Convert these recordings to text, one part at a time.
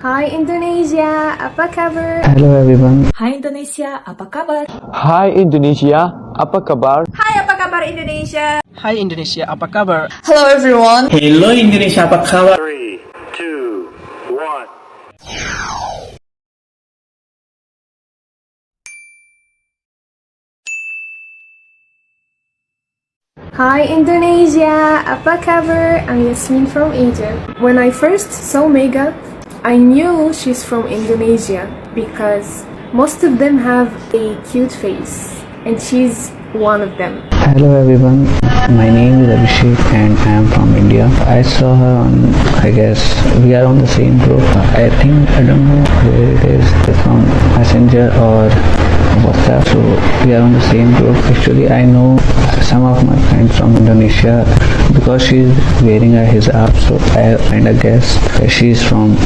Hai Indonesia, apa kabar? Hello everyone. Hai Indonesia, apa kabar? Hai Indonesia, apa kabar? Hai, apa kabar Indonesia? Hai Indonesia, apa kabar? Hello everyone. Hello Indonesia, apa kabar? 3, 2, 1. Hi Indonesia, apa kabar? I'm Yasmin from Egypt. When I first saw Mega, I knew she's from Indonesia because most of them have a cute face and she's one of them. Hello everyone. My name is Abhishek and I am from India. I saw her on, I guess, we are on the same group. I don't know where it is. It's from Messenger or WhatsApp. So we are on the same group. Actually, I know some of my friends from Indonesia because she's wearing a hijab. So I kind of guess she's from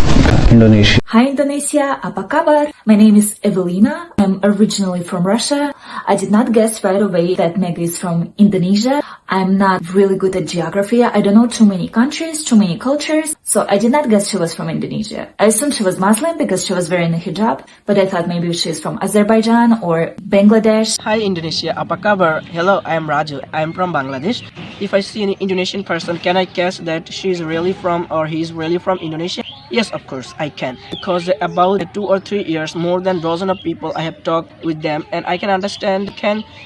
Indonesia. Hi Indonesia, apa kabar? My name is Evelina. I'm originally from Russia. I did not guess right away that Mega is from Indonesia. I'm not really good at geography. I don't know too many countries, too many cultures. So I did not guess she was from Indonesia. I assumed she was Muslim because she was wearing a hijab. But I thought maybe she's from Azerbaijan or Bangladesh. Hi Indonesia, apa kabar? Hello, I am Raju. I am from Bangladesh. If I see any Indonesian person, can I guess that she is really from or he is really from Indonesia? Yes, of course, I can. Because about 2 or 3 years, more than dozen of people I have talked with them and I can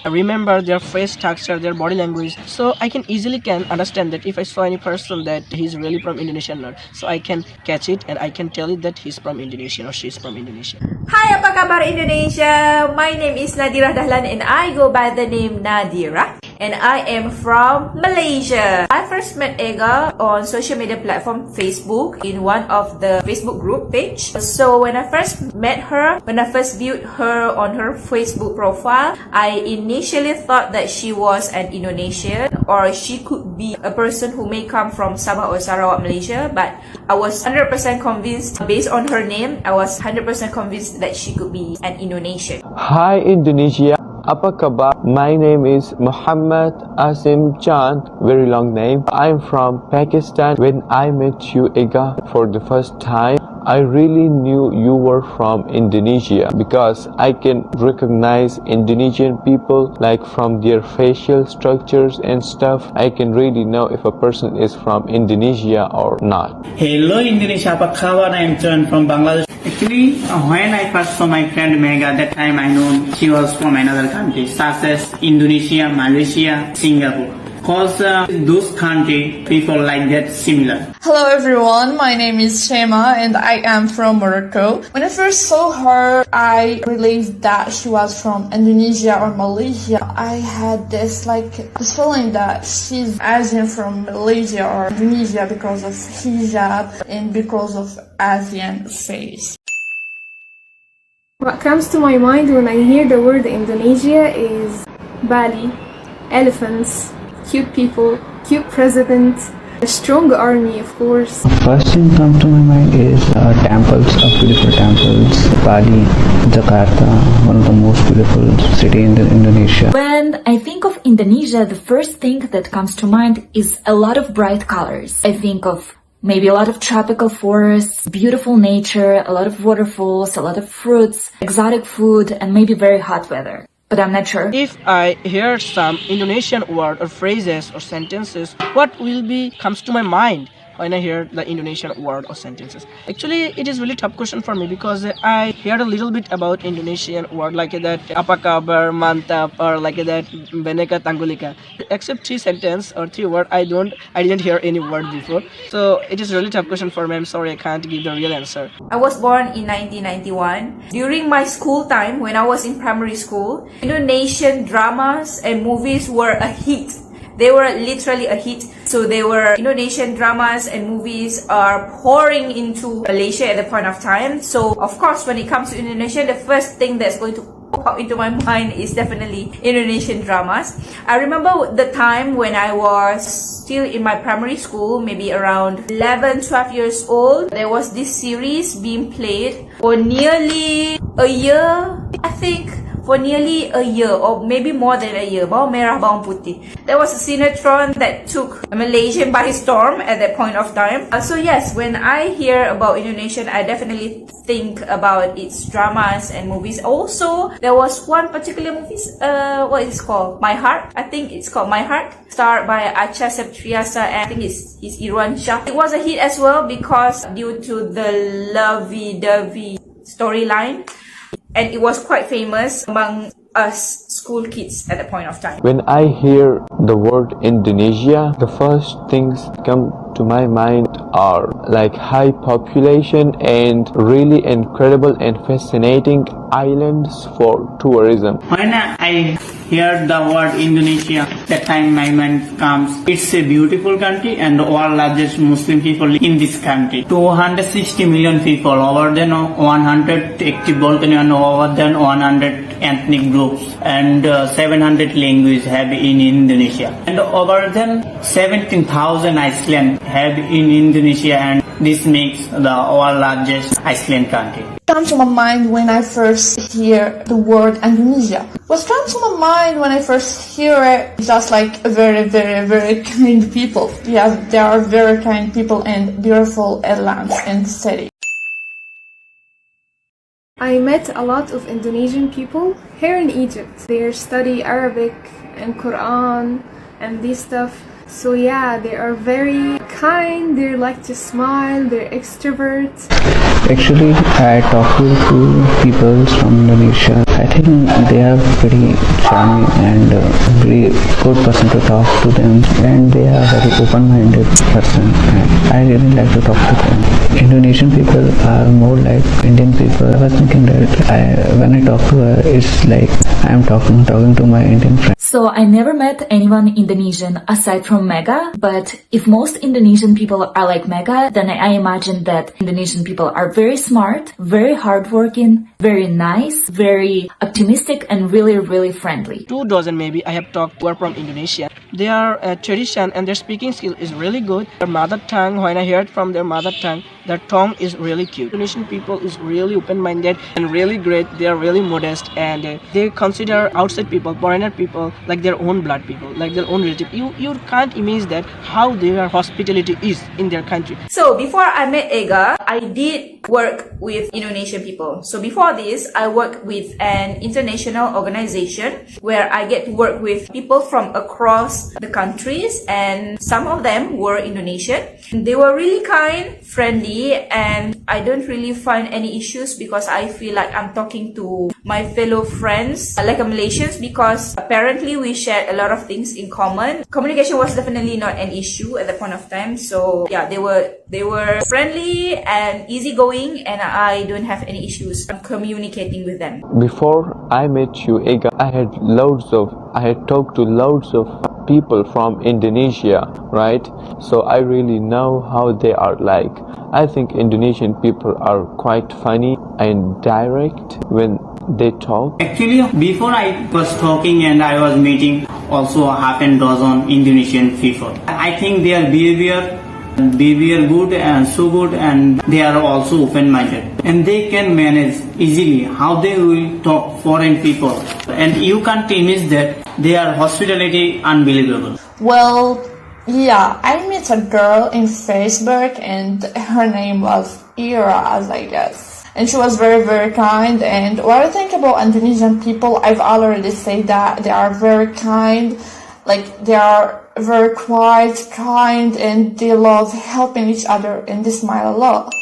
remember their face structure, their body language. So I can easily understand that if I saw any person that he's really from Indonesia or not. So I can catch it and I can tell it that he's from Indonesia or she's from Indonesia. Hai, apa kabar Indonesia? My name is Nadira Dahlan and I go by the name Nadira. And I am from Malaysia. I first met Ega on social media platform Facebook in one of the Facebook group page. So when I first met her, when I first viewed her on her Facebook profile, I initially thought that she was an Indonesian or she could be a person who may come from Sabah or Sarawak, Malaysia. But I was 100% convinced based on her name, I was 100% convinced that she could be an Indonesian. Hi Indonesia, apa kabar? My name is Muhammad Asim Chan, very long name. I'm from Pakistan. When I met you, Ega, for the first time, I really knew you were from Indonesia because I can recognize Indonesian people like from their facial structures and stuff. I can really know if a person is from Indonesia or not. Hello Indonesia, apa kabar? I am John from Bangladesh. Actually, when I first saw my friend Mega, that time I know she was from another country, such as Indonesia, Malaysia, Singapore. Because those country people like that similar. Hello everyone, my name is Shema and I am from Morocco. When I first saw her, I believed that she was from Indonesia or Malaysia. I had this feeling that she's Asian from Malaysia or Indonesia because of hijab and because of Asian face. What comes to my mind when I hear the word Indonesia is Bali, elephants, cute people, cute president, a strong army, of course. First thing comes to my mind is temples, beautiful temples. Bali, Jakarta, one of the most beautiful city in Indonesia. When I think of Indonesia, the first thing that comes to mind is a lot of bright colors. I think of maybe a lot of tropical forests, beautiful nature, a lot of waterfalls, a lot of fruits, exotic food, and maybe very hot weather. But I'm not sure. If I hear some Indonesian word or phrases or sentences, what comes to my mind when I hear the Indonesian word or sentences? Actually, it is really tough question for me because I heard a little bit about Indonesian word like that, apa kabar, mantap, or like that, beneka tanggulika. Except 3 sentence or 3 word, I didn't hear any word before. So it is really tough question for me. I'm sorry, I can't give the real answer. I was born in 1991. During my school time, when I was in primary school, Indonesian dramas and movies were a hit. They were literally a hit. So they were Indonesian dramas and movies are pouring into Malaysia at the point of time. So of course, when it comes to Indonesia, the first thing that's going to pop into my mind is definitely Indonesian dramas. I remember the time when I was still in my primary school, maybe around 11, 12 years old. There was this series being played for nearly a year, I think. for nearly a year or maybe more than a year. Bawang Merah, Bawang Putih. There was a sinetron that took Malaysia by storm at that point of time. So yes, when I hear about Indonesia, I definitely think about its dramas and movies. Also, there was one particular movie, what is it called? My Heart. I think it's called My Heart, starred by Acha Septriasa and I think it's Irwan Shah. It was a hit as well because due to the lovey-dovey storyline, and it was quite famous among us school kids at that point of time. When I hear the word Indonesia, the first things come to my mind are like high population and really incredible and fascinating islands for tourism. When I hear the word Indonesia, that time my mind comes, it's a beautiful country and the world largest Muslim people in this country. 260 million people, over than 100 active volcanoes and over than 100 ethnic groups and 700 languages have in Indonesia. And over than 17,000 islands have in Indonesia, and this makes the world largest island country. Comes to my mind when I first hear the word Indonesia. What comes to my mind when I first hear it, just like a very, very, very kind people. Yeah, there are very kind people and beautiful lands in the city. I met a lot of Indonesian people here in Egypt. They study Arabic and Quran and these stuff. So yeah, they are very kind, they like to smile, they're extroverts. Actually, I talked to two people from Indonesia. I think they are pretty charming and very good person to talk to them, and they are very open-minded person. And I really like to talk to them. Indonesian people are more like Indian people. I was thinking that when I talk to her, it's like I am talking to my Indian friend. So I never met anyone Indonesian aside from Mega, but if most Indonesian people are like Mega, then I imagine that Indonesian people are very smart, very hardworking, very nice, very optimistic, and really, really friendly. 2 dozen maybe I have talked who are from Indonesia. Their tradition and their speaking skill is really good. Their mother tongue, when I hear it from their mother tongue, their tongue is really cute. Indonesian people is really open-minded and really great. They are really modest and they consider outside people, foreigner people, like their own blood people, like their own relative. You can't imagine that how their hospitality is in their country. So before I met Ega, I did work with Indonesian people. So before this, I worked with an international organization where I get to work with people from across the countries, and some of them were Indonesian. They were really kind, friendly, and I don't really find any issues because I feel like I'm talking to my fellow friends like Malaysians, because apparently we shared a lot of things in common. Communication was definitely not an issue at that point of time. So yeah, they were friendly and easygoing, and I don't have any issues communicating with them. Before I met you, Ega, I had talked to loads of people from Indonesia, right? So I really know how they are like. I think Indonesian people are quite funny and direct when they talk. Actually, before I was talking and I was meeting also half a dozen Indonesian people. I think their behavior good and so good, and they are also open-minded. And they can manage easily how they will talk foreign people. And you can't imagine that their hospitality unbelievable. Well, yeah, I met a girl in Facebook and her name was Ira, as I guess. And she was very, very kind. And what I think about Indonesian people, I've already said that they are very kind. Like, they are very quiet, kind, and they love helping each other, and they smile a lot.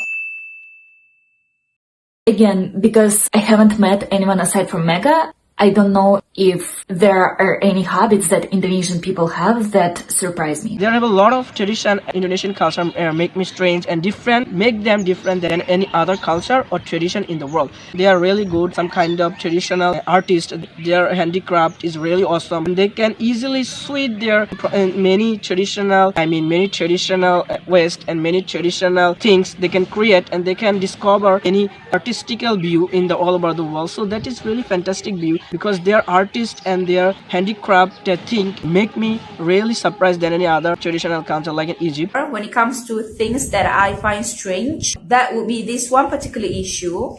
Again, because I haven't met anyone aside from Mega, I don't know if there are any habits that Indonesian people have that surprise me. There have a lot of tradition. Indonesian culture make me strange and different, make them different than any other culture or tradition in the world. They are really good, some kind of traditional artists. Their handicraft is really awesome. They can easily suit their many traditional ways and many traditional things they can create, and they can discover any artistical view in the all over the world. So that is really fantastic view, because their artists and their handicraft, I think, make me really surprised than any other traditional culture like in Egypt. When it comes to things that I find strange, that would be this one particular issue.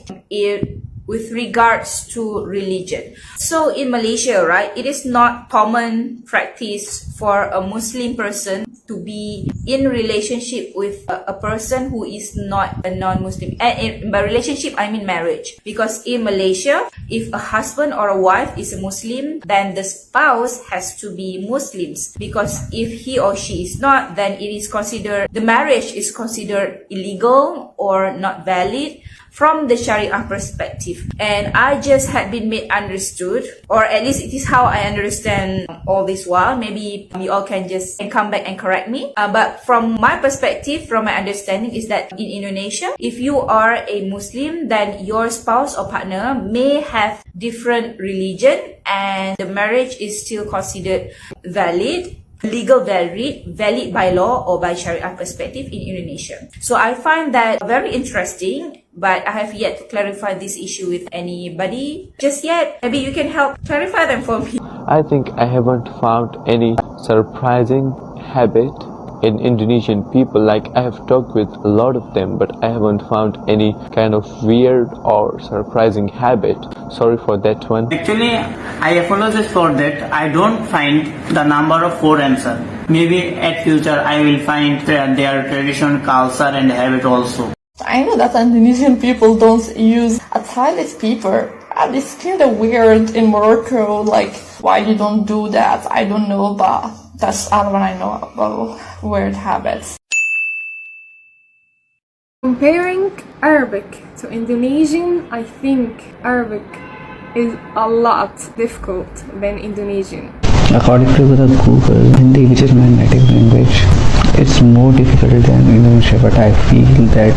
with regards to religion. So in Malaysia, right, it is not common practice for a Muslim person to be in relationship with a person who is not a non-Muslim. And by relationship, I mean marriage. Because in Malaysia, if a husband or a wife is a Muslim, then the spouse has to be Muslims. Because if he or she is not, then it is considered, the marriage is considered illegal or not valid from the Sharia perspective. And I just had been made understood, or at least it is how I understand all this while. Maybe you all can just come back and correct me. But from my perspective, from my understanding, is that in Indonesia, if you are a Muslim, then your spouse or partner may have different religion and the marriage is still considered valid, legal valid by law or by Sharia perspective in Indonesia. So I find that very interesting, but I have yet to clarify this issue with anybody just yet. Maybe you can help clarify them for me. I think I haven't found any surprising habit in Indonesian people. Like, I have talked with a lot of them, but I haven't found any kind of weird or surprising habit. Sorry for that one. Actually, I apologize for that. I don't find the number of 4 answer. Maybe at future I will find their tradition, culture and habit also. I know that Indonesian people don't use a toilet paper. And it's kind of weird in Morocco, like, why you don't do that, I don't know, but that's all what I know about weird habits. Comparing Arabic to Indonesian, I think Arabic is a lot difficult than Indonesian. According to the Google, Hindi, which is my native language, it's more difficult than Indonesian, but I feel that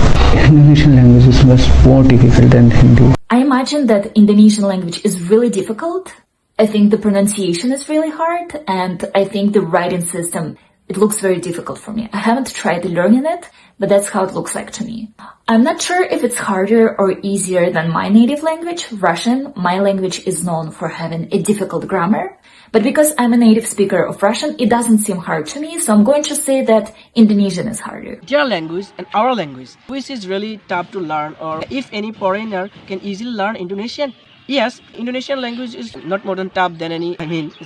Indonesian language is much more difficult than Hindi. I imagine that Indonesian language is really difficult. I think the pronunciation is really hard, and I think the writing system, it looks very difficult for me. I haven't tried learning it, but that's how it looks like to me. I'm not sure if it's harder or easier than my native language, Russian. My language is known for having a difficult grammar, but because I'm a native speaker of Russian, it doesn't seem hard to me, so I'm going to say that Indonesian is harder. Their language and our language, which is really tough to learn, or if any foreigner can easily learn Indonesian. Yes, Indonesian language is not more than tough than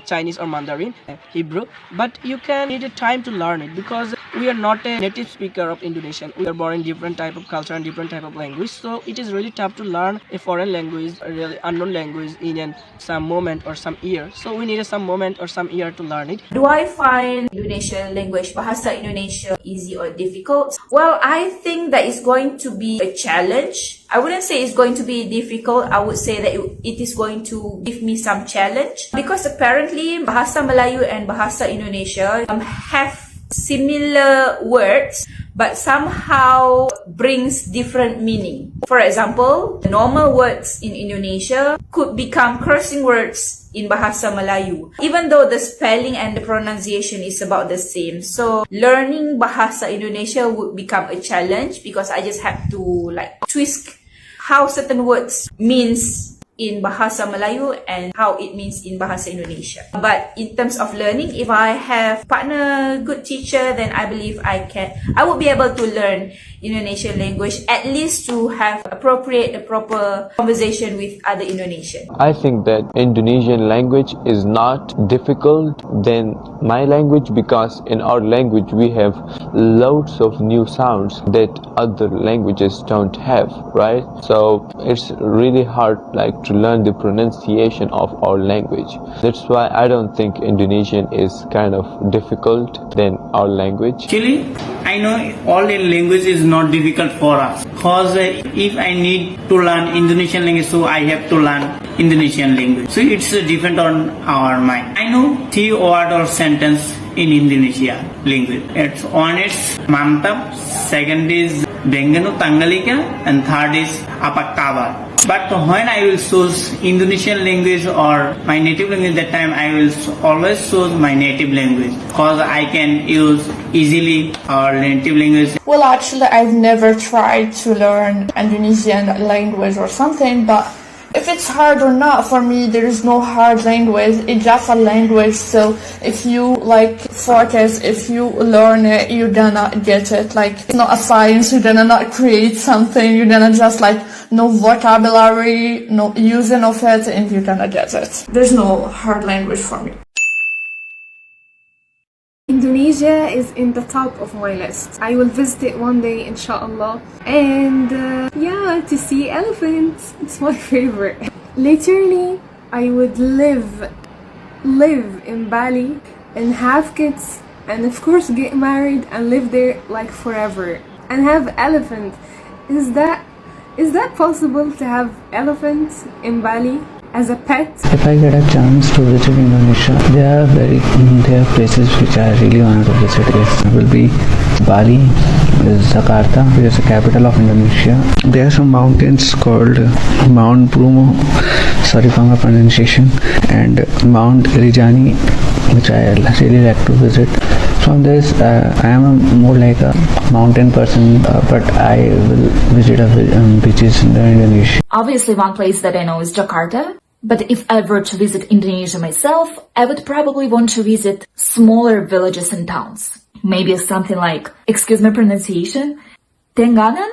Chinese or Mandarin, Hebrew, but you can need a time to learn it because we are not a native speaker of Indonesian. We are born in different type of culture and different type of language, so it is really tough to learn a foreign language, a really unknown language in some moment or some year. So we need some moment or some year to learn it. Do I find Indonesian language, Bahasa Indonesia, easy or difficult? Well, I think that it's going to be a challenge. I wouldn't say it's going to be difficult. I would say that it is going to give me some challenge because apparently Bahasa Melayu and Bahasa Indonesia have similar words but somehow brings different meaning. For example, normal words in Indonesia could become cursing words in Bahasa Melayu, even though the spelling and the pronunciation is about the same. So learning Bahasa Indonesia would become a challenge because I just have to twist how certain words means in Bahasa Melayu and how it means in Bahasa Indonesia. But in terms of learning, if I have partner, good teacher, then I believe I would be able to learn Indonesian language, at least to have a proper conversation with other Indonesians. I think that Indonesian language is not difficult than my language because in our language we have loads of new sounds that other languages don't have, right? So it's really hard to learn the pronunciation of our language. That's why I don't think Indonesian is kind of difficult than our language. Actually, I know all the language is not difficult for us because if I need to learn Indonesian language, so I have to learn Indonesian language. So it's different on our mind. I know 3 word or sentence in Indonesia language. One is mantap, second is Benganu Tanggalika, and third is apa kabar. But when I will choose Indonesian language or my native language, that time I will always choose my native language because I can use easily our native language. Well, actually, I've never tried to learn Indonesian language or something, but if it's hard or not, for me, there is no hard language. It's just a language. So if you focus, if you learn it, you're gonna get it. It's not a science. You're gonna not create something. You're gonna just no vocabulary, no using of it, and you're gonna get it. There's no hard language for me. Indonesia is in the top of my list. I will visit it one day, inshallah. And yeah, to see elephants, it's my favorite. Literally, I would live in Bali and have kids, and of course get married and live there like forever and have elephants. Is that possible to have elephants in Bali as a pet? If I get a chance to visit Indonesia, there are places which I really want to visit. It will be Bali, Jakarta, which is the capital of Indonesia. There are some mountains called Mount Bromo, sorry for my pronunciation, and Mount Rinjani, which I really like to visit. From this, I am more like a mountain person, but I will visit beaches in Indonesia. Obviously, one place that I know is Jakarta. But if I were to visit Indonesia myself, I would probably want to visit smaller villages and towns. Maybe something like, excuse my pronunciation, Tenganan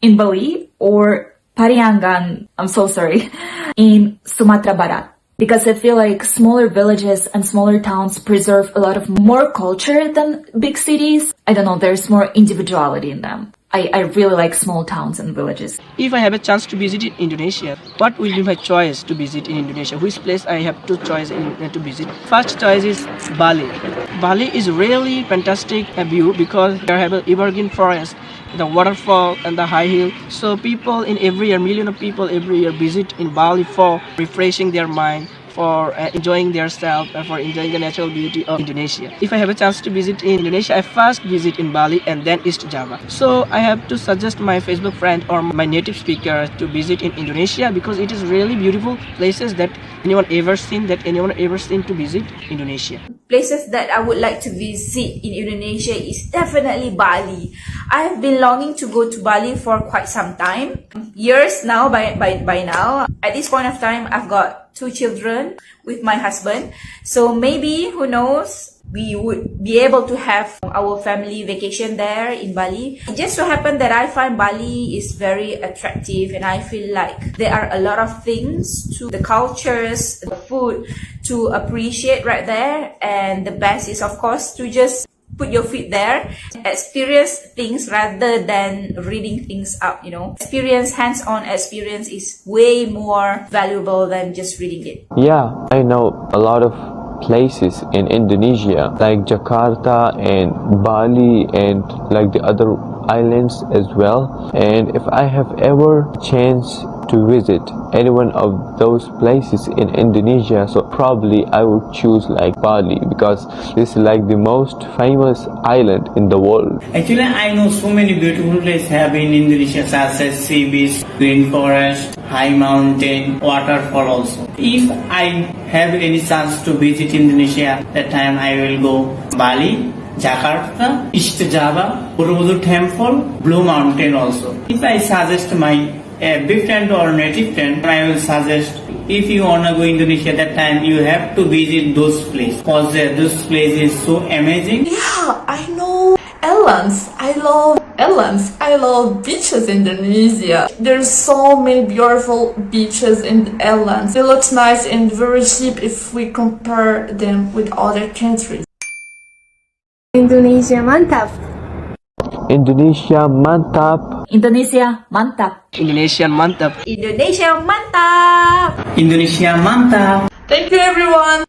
in Bali or Pariangan, I'm so sorry, in Sumatra Barat. Because I feel like smaller villages and smaller towns preserve a lot of more culture than big cities. I don't know, there's more individuality in them. I really like small towns and villages. If I have a chance to visit in Indonesia, what will be my choice to visit in Indonesia? Which place I have two choices to visit? First choice is Bali. Bali is really fantastic view because there have an evergreen forest, the waterfall and the high hill. So people in every year, million of people every year visit in Bali for refreshing their mind, for enjoying their self, and for enjoying the natural beauty of Indonesia. If I have a chance to visit in Indonesia, I first visit in Bali and then East Java. So I have to suggest my Facebook friend or my native speaker to visit in Indonesia because it is really beautiful places that anyone ever seen to visit Indonesia. Places that I would like to visit in Indonesia is definitely Bali. I have been longing to go to Bali for quite some time. Years now, by now. At this point of time, I've got 2 children with my husband. So maybe, who knows, we would be able to have our family vacation there in Bali. It just so happened that I find Bali is very attractive and I feel like there are a lot of things to the cultures, the food to appreciate right there. And the best is, of course, to just put your feet there, experience things rather than reading things up, Experience, hands-on experience is way more valuable than just reading it. Yeah, I know a lot of places in Indonesia like Jakarta and Bali and like the other islands as well. And if I have ever chance to visit any one of those places in Indonesia, so probably I would choose like Bali because this is like the most famous island in the world. Actually, I know so many beautiful places have in Indonesia, such as sea beach, green forest, high mountain, waterfall also. If I have any chance to visit Indonesia, that time I will go Bali, Jakarta, East Java, Borobudur Temple, Blue Mountain also. If I suggest my big friend or native friend, I will suggest if you wanna go Indonesia, that time you have to visit those places because those places is so amazing. Yeah, I know islands. I love islands. I love beaches in Indonesia. There's so many beautiful beaches in the islands. They look nice and very cheap if we compare them with other countries. Indonesia mantap. Indonesia mantap. Indonesia mantap. Indonesian mantap. Indonesia mantap! Indonesia mantap! Thank you, everyone.